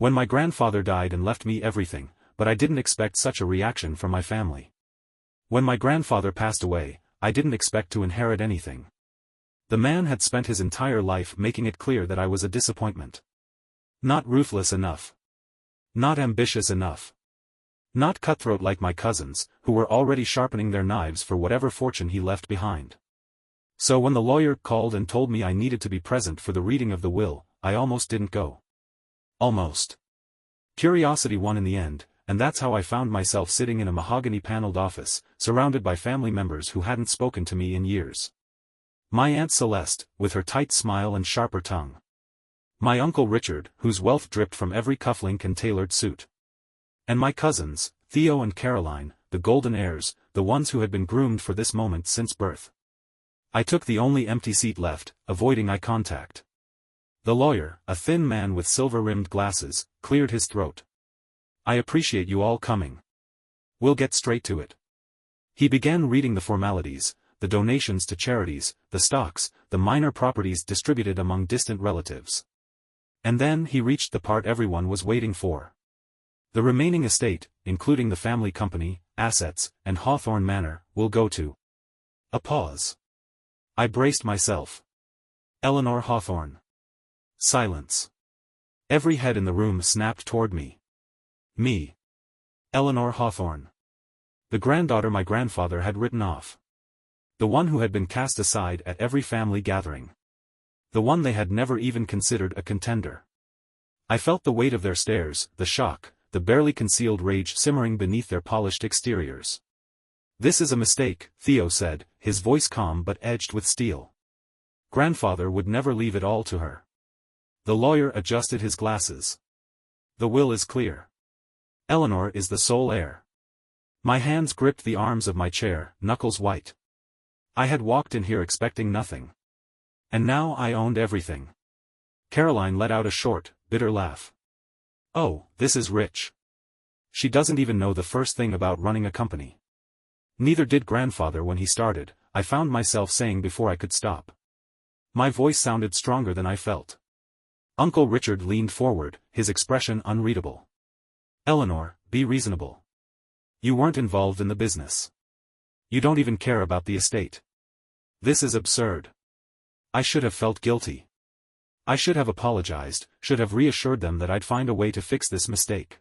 When my grandfather died and left me everything, but I didn't expect such a reaction from my family. When my grandfather passed away, I didn't expect to inherit anything. The man had spent his entire life making it clear that I was a disappointment. Not ruthless enough. Not ambitious enough. Not cutthroat like my cousins, who were already sharpening their knives for whatever fortune he left behind. So when the lawyer called and told me I needed to be present for the reading of the will, I almost didn't go. Almost. Curiosity won in the end, and that's how I found myself sitting in a mahogany-paneled office, surrounded by family members who hadn't spoken to me in years. My Aunt Celeste, with her tight smile and sharper tongue. My Uncle Richard, whose wealth dripped from every cufflink and tailored suit. And my cousins, Theo and Caroline, the golden heirs, the ones who had been groomed for this moment since birth. I took the only empty seat left, avoiding eye contact. The lawyer, a thin man with silver-rimmed glasses, cleared his throat. I appreciate you all coming. We'll get straight to it. He began reading the formalities, the donations to charities, the stocks, the minor properties distributed among distant relatives. And then he reached the part everyone was waiting for. The remaining estate, including the family company, assets, and Hawthorne Manor, will go to. A pause. I braced myself. Eleanor Hawthorne. Silence. Every head in the room snapped toward me. Me. Eleanor Hawthorne. The granddaughter my grandfather had written off. The one who had been cast aside at every family gathering. The one they had never even considered a contender. I felt the weight of their stares, the shock, the barely concealed rage simmering beneath their polished exteriors. This is a mistake, Theo said, his voice calm but edged with steel. Grandfather would never leave it all to her. The lawyer adjusted his glasses. The will is clear. Eleanor is the sole heir. My hands gripped the arms of my chair, knuckles white. I had walked in here expecting nothing. And now I owned everything. Caroline let out a short, bitter laugh. Oh, this is rich. She doesn't even know the first thing about running a company. Neither did grandfather when he started, I found myself saying before I could stop. My voice sounded stronger than I felt. Uncle Richard leaned forward, his expression unreadable. Eleanor, be reasonable. You weren't involved in the business. You don't even care about the estate. This is absurd. I should have felt guilty. I should have apologized, should have reassured them that I'd find a way to fix this mistake.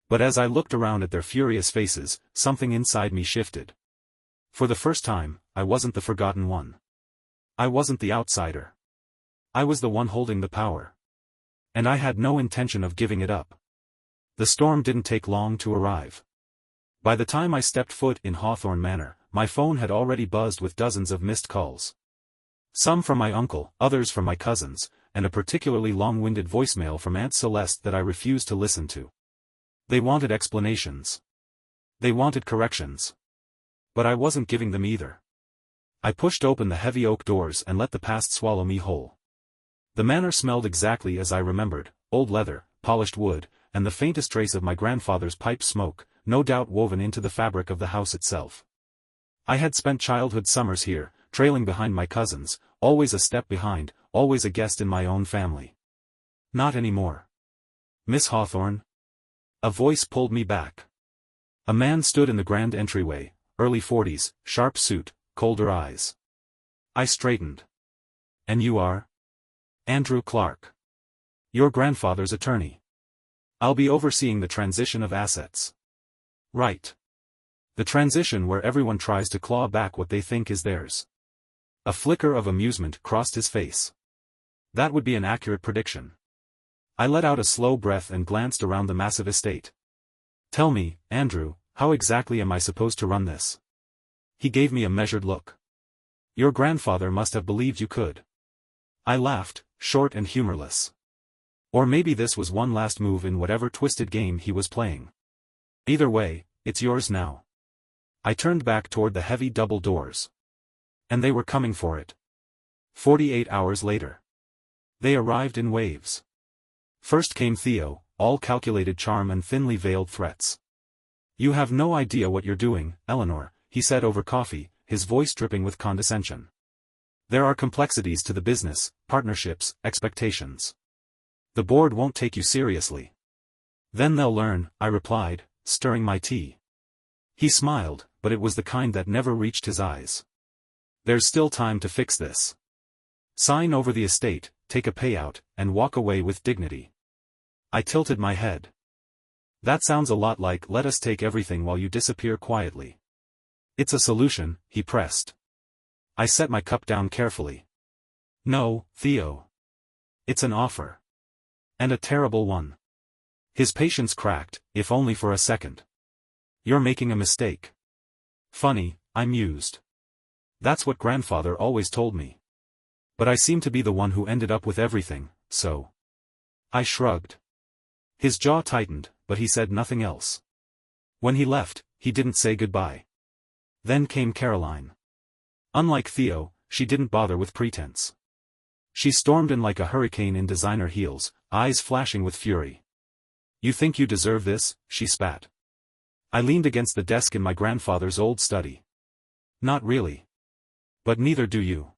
But as I looked around at their furious faces, something inside me shifted. For the first time, I wasn't the forgotten one. I wasn't the outsider. I was the one holding the power. And I had no intention of giving it up. The storm didn't take long to arrive. By the time I stepped foot in Hawthorne Manor, my phone had already buzzed with dozens of missed calls. Some from my uncle, others from my cousins, and a particularly long-winded voicemail from Aunt Celeste that I refused to listen to. They wanted explanations. They wanted corrections. But I wasn't giving them either. I pushed open the heavy oak doors and let the past swallow me whole. The manor smelled exactly as I remembered, old leather, polished wood, and the faintest trace of my grandfather's pipe smoke, no doubt woven into the fabric of the house itself. I had spent childhood summers here, trailing behind my cousins, always a step behind, always a guest in my own family. Not anymore. Miss Hawthorne? A voice pulled me back. A man stood in the grand entryway, early 40s, sharp suit, colder eyes. I straightened. And you are? Andrew Clark. Your grandfather's attorney. I'll be overseeing the transition of assets. Right. The transition where everyone tries to claw back what they think is theirs. A flicker of amusement crossed his face. That would be an accurate prediction. I let out a slow breath and glanced around the massive estate. Tell me, Andrew, how exactly am I supposed to run this? He gave me a measured look. Your grandfather must have believed you could. I laughed, short and humorless. Or maybe this was one last move in whatever twisted game he was playing. Either way, it's yours now. I turned back toward the heavy double doors. And they were coming for it. 48 hours later. They arrived in waves. First came Theo, all calculated charm and thinly veiled threats. You have no idea what you're doing, Eleanor, he said over coffee, his voice dripping with condescension. There are complexities to the business, partnerships, expectations. The board won't take you seriously. Then they'll learn, I replied, stirring my tea. He smiled, but it was the kind that never reached his eyes. There's still time to fix this. Sign over the estate, take a payout, and walk away with dignity. I tilted my head. That sounds a lot like let us take everything while you disappear quietly. It's a solution, he pressed. I set my cup down carefully. No, Theo. It's an offer. And a terrible one. His patience cracked, if only for a second. You're making a mistake. Funny, I mused. That's what grandfather always told me. But I seem to be the one who ended up with everything, so. I shrugged. His jaw tightened, but he said nothing else. When he left, he didn't say goodbye. Then came Caroline. Unlike Theo, she didn't bother with pretense. She stormed in like a hurricane in designer heels, eyes flashing with fury. You think you deserve this? She spat. I leaned against the desk in my grandfather's old study. Not really. But neither do you.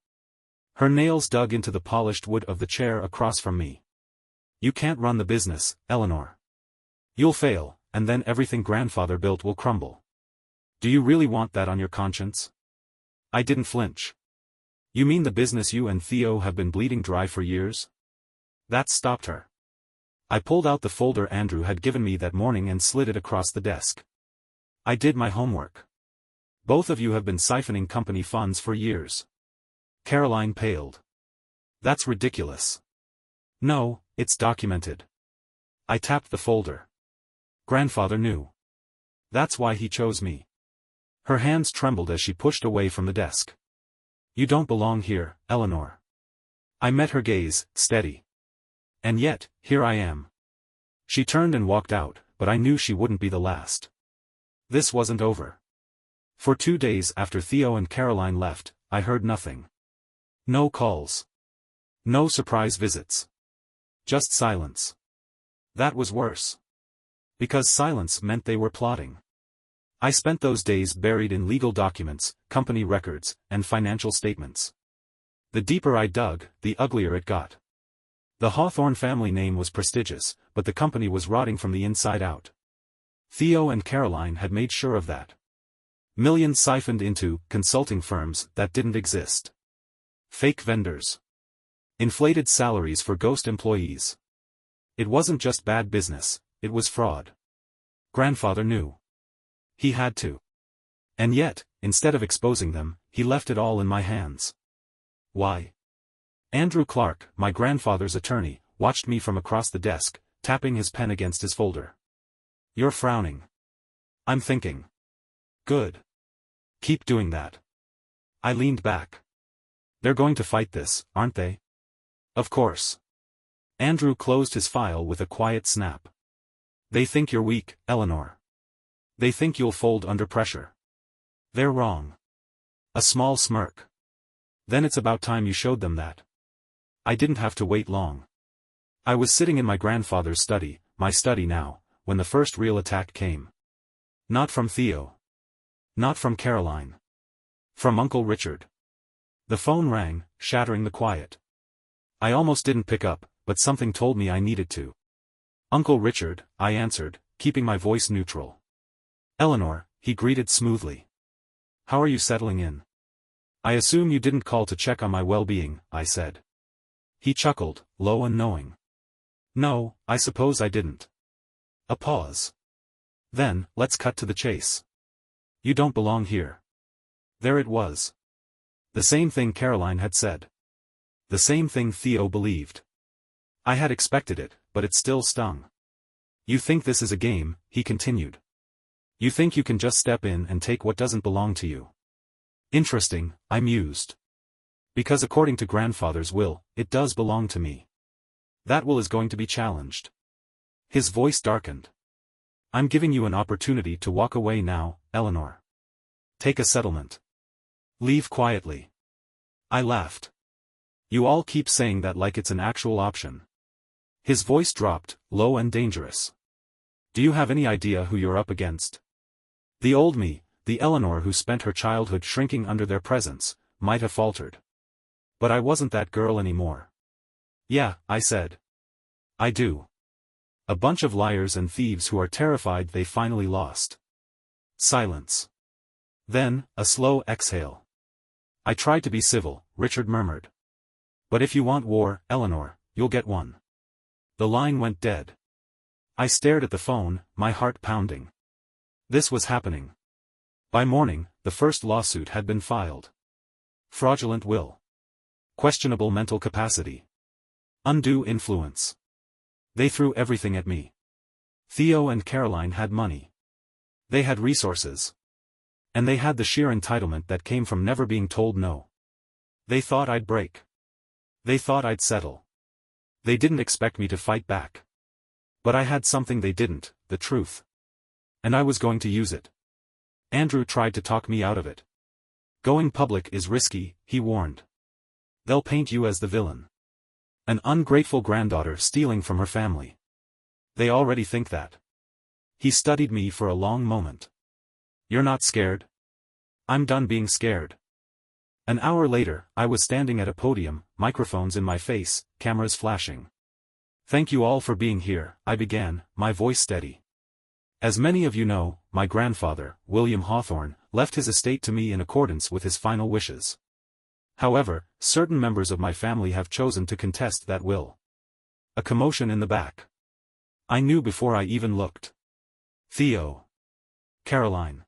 Her nails dug into the polished wood of the chair across from me. You can't run the business, Eleanor. You'll fail, and then everything grandfather built will crumble. Do you really want that on your conscience? I didn't flinch. You mean the business you and Theo have been bleeding dry for years? That stopped her. I pulled out the folder Andrew had given me that morning and slid it across the desk. I did my homework. Both of you have been siphoning company funds for years. Caroline paled. That's ridiculous. No, it's documented. I tapped the folder. Grandfather knew. That's why he chose me. Her hands trembled as she pushed away from the desk. You don't belong here, Eleanor. I met her gaze, steady. And yet, here I am. She turned and walked out, but I knew she wouldn't be the last. This wasn't over. For 2 days after Theo and Caroline left, I heard nothing. No calls. No surprise visits. Just silence. That was worse. Because silence meant they were plotting. I spent those days buried in legal documents, company records, and financial statements. The deeper I dug, the uglier it got. The Hawthorne family name was prestigious, but the company was rotting from the inside out. Theo and Caroline had made sure of that. Millions siphoned into consulting firms that didn't exist. Fake vendors. Inflated salaries for ghost employees. It wasn't just bad business, it was fraud. Grandfather knew. He had to. And yet, instead of exposing them, he left it all in my hands. Why? Andrew Clark, my grandfather's attorney, watched me from across the desk, tapping his pen against his folder. You're frowning. I'm thinking. Good. Keep doing that. I leaned back. They're going to fight this, aren't they? Of course. Andrew closed his file with a quiet snap. They think you're weak, Eleanor. They think you'll fold under pressure. They're wrong. A small smirk. Then it's about time you showed them that. I didn't have to wait long. I was sitting in my grandfather's study, my study now, when the first real attack came. Not from Theo. Not from Caroline. From Uncle Richard. The phone rang, shattering the quiet. I almost didn't pick up, but something told me I needed to. Uncle Richard, I answered, keeping my voice neutral. Eleanor, he greeted smoothly. How are you settling in? I assume you didn't call to check on my well-being, I said. He chuckled, low and knowing. No, I suppose I didn't. A pause. Then, let's cut to the chase. You don't belong here. There it was. The same thing Caroline had said. The same thing Theo believed. I had expected it, but it still stung. You think this is a game, he continued. You think you can just step in and take what doesn't belong to you. Interesting, I mused. Because according to grandfather's will, it does belong to me. That will is going to be challenged. His voice darkened. I'm giving you an opportunity to walk away now, Eleanor. Take a settlement. Leave quietly. I laughed. You all keep saying that like it's an actual option. His voice dropped, low and dangerous. Do you have any idea who you're up against? The old me, the Eleanor who spent her childhood shrinking under their presence, might have faltered. But I wasn't that girl anymore. Yeah, I said. I do. A bunch of liars and thieves who are terrified they finally lost. Silence. Then, a slow exhale. I tried to be civil, Richard murmured. But if you want war, Eleanor, you'll get one. The line went dead. I stared at the phone, my heart pounding. This was happening. By morning, the first lawsuit had been filed. Fraudulent will. Questionable mental capacity. Undue influence. They threw everything at me. Theo and Caroline had money. They had resources. And they had the sheer entitlement that came from never being told no. They thought I'd break. They thought I'd settle. They didn't expect me to fight back. But I had something they didn't, the truth. And I was going to use it. Andrew tried to talk me out of it. Going public is risky, he warned. They'll paint you as the villain. An ungrateful granddaughter stealing from her family. They already think that. He studied me for a long moment. You're not scared? I'm done being scared. An hour later, I was standing at a podium, microphones in my face, cameras flashing. Thank you all for being here, I began, my voice steady. As many of you know, my grandfather, William Hawthorne, left his estate to me in accordance with his final wishes. However, certain members of my family have chosen to contest that will. A commotion in the back. I knew before I even looked. Theo. Caroline.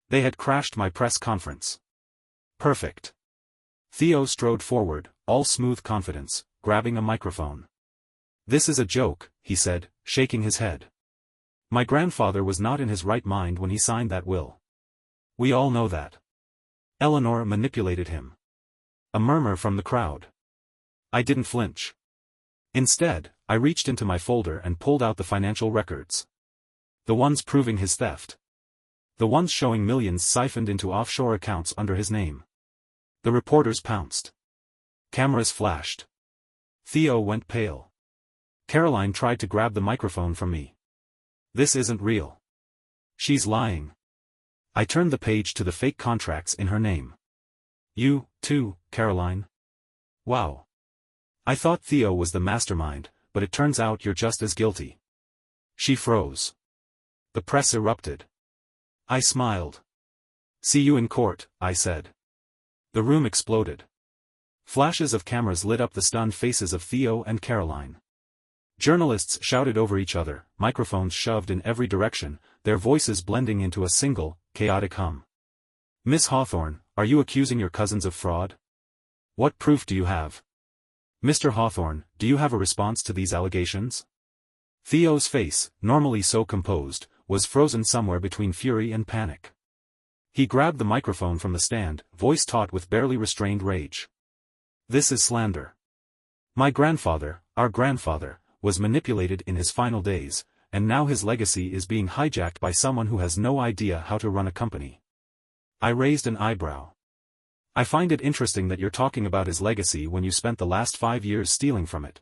They had crashed my press conference. Perfect. Theo strode forward, all smooth confidence, grabbing a microphone. This is a joke, he said, shaking his head. My grandfather was not in his right mind when he signed that will. We all know that. Eleanor manipulated him. A murmur from the crowd. I didn't flinch. Instead, I reached into my folder and pulled out the financial records. The ones proving his theft. The ones showing millions siphoned into offshore accounts under his name. The reporters pounced. Cameras flashed. Theo went pale. Caroline tried to grab the microphone from me. This isn't real. She's lying. I turned the page to the fake contracts in her name. You, too, Caroline? Wow. I thought Theo was the mastermind, but it turns out you're just as guilty. She froze. The press erupted. I smiled. See you in court, I said. The room exploded. Flashes of cameras lit up the stunned faces of Theo and Caroline. Journalists shouted over each other, microphones shoved in every direction, their voices blending into a single, chaotic hum. Miss Hawthorne, are you accusing your cousins of fraud? What proof do you have? Mr. Hawthorne, do you have a response to these allegations? Theo's face, normally so composed, was frozen somewhere between fury and panic. He grabbed the microphone from the stand, voice taut with barely restrained rage. This is slander. My grandfather, our grandfather, was manipulated in his final days, and now his legacy is being hijacked by someone who has no idea how to run a company. I raised an eyebrow. I find it interesting that you're talking about his legacy when you spent the last 5 years stealing from it.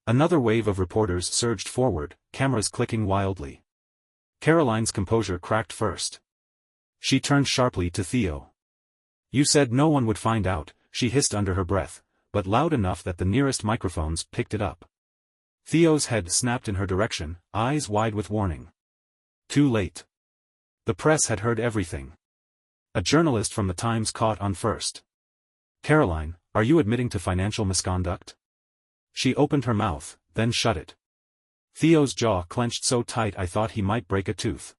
Another wave of reporters surged forward, cameras clicking wildly. Caroline's composure cracked first. She turned sharply to Theo. You said no one would find out, she hissed under her breath, but loud enough that the nearest microphones picked it up. Theo's head snapped in her direction, eyes wide with warning. Too late. The press had heard everything. A journalist from the Times caught on first. Caroline, are you admitting to financial misconduct? She opened her mouth, then shut it. Theo's jaw clenched so tight I thought he might break a tooth.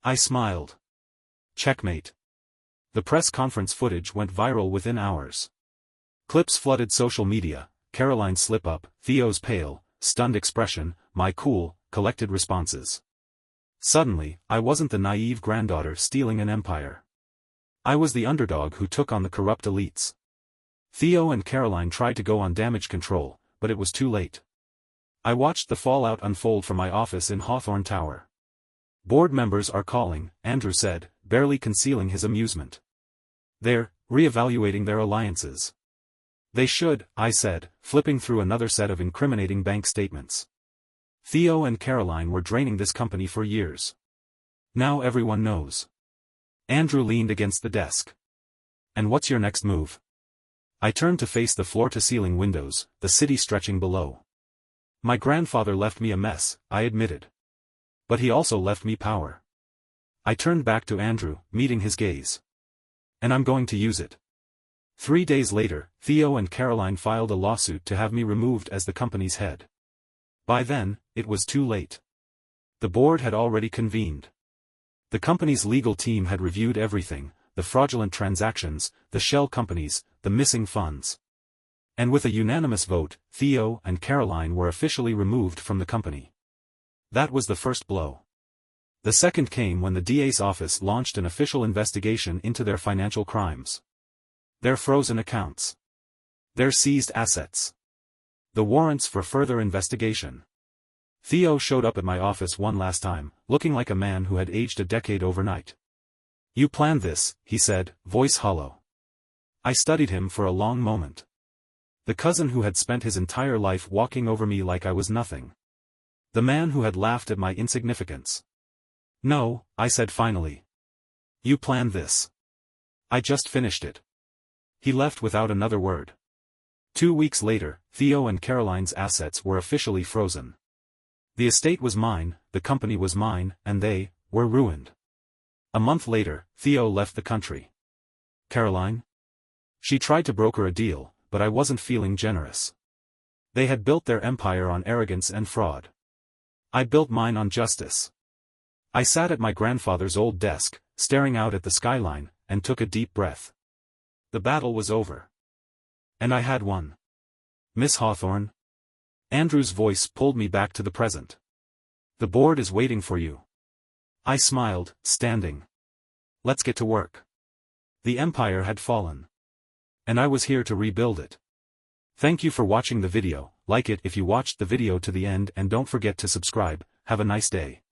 I smiled. Checkmate. The press conference footage went viral within hours. Clips flooded social media, Caroline's slip-up, Theo's pale, stunned expression, my cool, collected responses. Suddenly, I wasn't the naive granddaughter stealing an empire. I was the underdog who took on the corrupt elites. Theo and Caroline tried to go on damage control, but it was too late. I watched the fallout unfold from my office in Hawthorne Tower. Board members are calling, Andrew said, barely concealing his amusement. They're re-evaluating their alliances. They should, I said, flipping through another set of incriminating bank statements. Theo and Caroline were draining this company for years. Now everyone knows. Andrew leaned against the desk. And what's your next move? I turned to face the floor-to-ceiling windows, the city stretching below. My grandfather left me a mess, I admitted. But he also left me power. I turned back to Andrew, meeting his gaze. And I'm going to use it. 3 days later, Theo and Caroline filed a lawsuit to have me removed as the company's head. By then, it was too late. The board had already convened. The company's legal team had reviewed everything, the fraudulent transactions, the shell companies, the missing funds. And with a unanimous vote, Theo and Caroline were officially removed from the company. That was the first blow. The second came when the DA's office launched an official investigation into their financial crimes. Their frozen accounts. Their seized assets. The warrants for further investigation. Theo showed up at my office one last time, looking like a man who had aged a decade overnight. "You planned this," he said, voice hollow. I studied him for a long moment. The cousin who had spent his entire life walking over me like I was nothing. The man who had laughed at my insignificance. "No," I said finally. "You planned this. I just finished it." He left without another word. 2 weeks later, Theo and Caroline's assets were officially frozen. The estate was mine, the company was mine, and they were ruined. A month later, Theo left the country. Caroline? She tried to broker a deal, but I wasn't feeling generous. They had built their empire on arrogance and fraud. I built mine on justice. I sat at my grandfather's old desk, staring out at the skyline, and took a deep breath. The battle was over. And I had won. "Miss Hawthorne?" Andrew's voice pulled me back to the present. "The board is waiting for you." I smiled, standing. "Let's get to work." The empire had fallen. And I was here to rebuild it. Thank you for watching the video. Like it if you watched the video to the end and don't forget to subscribe. Have a nice day.